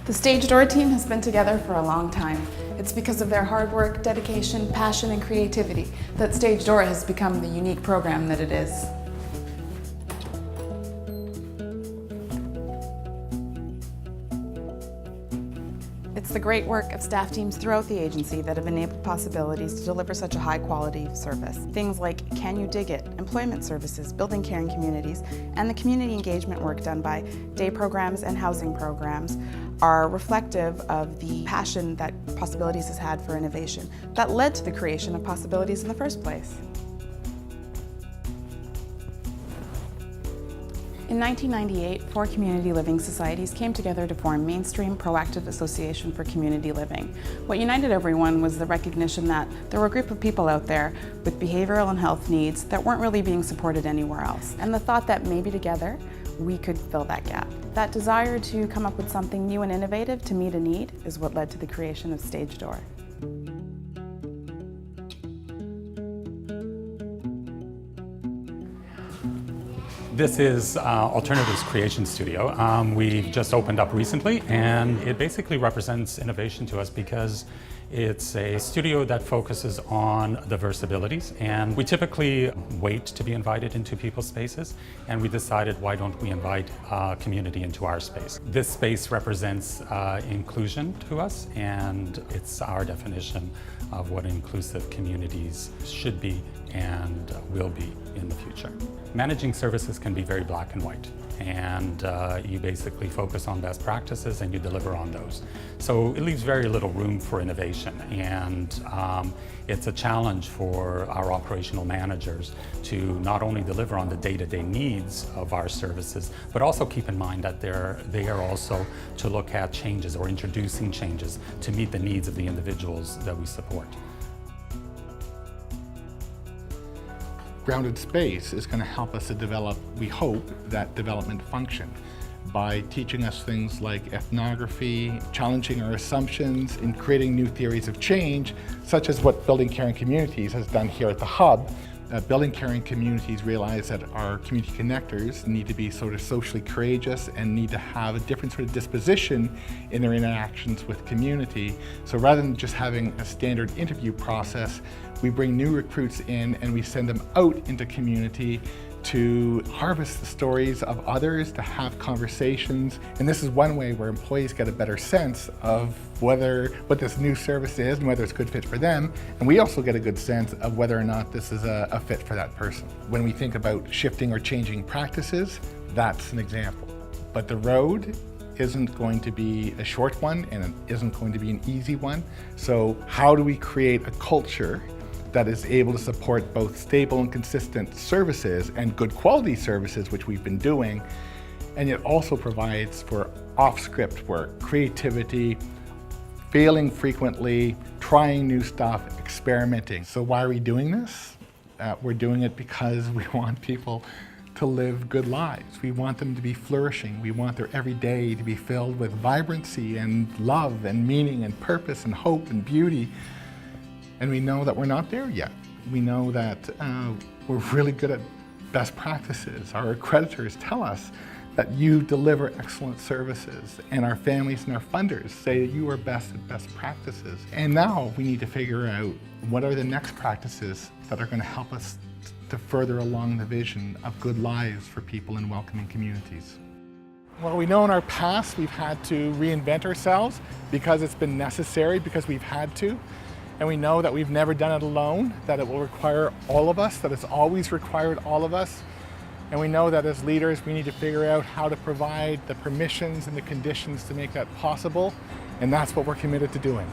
The Stage Door team has been together for a long time. It's because of their hard work, dedication, passion, and creativity that Stage Door has become the unique program that it is. It's the great work of staff teams throughout the agency that have enabled PosAbilities to deliver such a high quality service. Things like Can You Dig It?, employment services, building caring communities, and the community engagement work done by day programs and housing programs are reflective of the passion that PosAbilities has had for innovation that led to the creation of PosAbilities in the first place. In 1998, 4 community living societies came together to form Mainstream Proactive Association for Community Living. What united everyone was the recognition that there were a group of people out there with behavioral and health needs that weren't really being supported anywhere else, and the thought that maybe together we could fill that gap. That desire to come up with something new and innovative to meet a need is what led to the creation of Stage Door. This is Alternatives Creation Studio. We've just opened up recently, and it basically represents innovation to us because it's a studio that focuses on diverse abilities, and we typically wait to be invited into people's spaces, and we decided, why don't we invite community into our space? This space represents inclusion to us, and it's our definition of what inclusive communities should be and will be in the future. Managing services can be very black and white, and you basically focus on best practices and you deliver on those. So it leaves very little room for innovation, and it's a challenge for our operational managers to not only deliver on the day-to-day needs of our services, but also keep in mind that they are also to look at changes or introducing changes to meet the needs of the individuals that we support. Grounded space is going to help us to develop, we hope, that development function by teaching us things like ethnography, challenging our assumptions, and creating new theories of change, such as what Building Caring Communities has done here at the Hub. Building Caring Communities realize that our community connectors need to be sort of socially courageous and need to have a different sort of disposition in their interactions with community. So rather than just having a standard interview process, we bring new recruits in and we send them out into community to harvest the stories of others, to have conversations. And this is one way where employees get a better sense of what this new service is and whether it's a good fit for them. And we also get a good sense of whether or not this is a fit for that person. When we think about shifting or changing practices, that's an example. But the road isn't going to be a short one, and it isn't going to be an easy one. So how do we create a culture that is able to support both stable and consistent services and good quality services, which we've been doing, and it also provides for off-script work, creativity, failing frequently, trying new stuff, experimenting. So why are we doing this? We're doing it because we want people to live good lives. We want them to be flourishing. We want their every day to be filled with vibrancy and love and meaning and purpose and hope and beauty. And we know that we're not there yet. We know that we're really good at best practices. Our accreditors tell us that you deliver excellent services, and our families and our funders say that you are best at best practices. And now we need to figure out what are the next practices that are going to help us to further along the vision of good lives for people in welcoming communities. Well, we know in our past we've had to reinvent ourselves because it's been necessary, because we've had to. And we know that we've never done it alone, that it will require all of us, that it's always required all of us. And we know that as leaders, we need to figure out how to provide the permissions and the conditions to make that possible. And that's what we're committed to doing.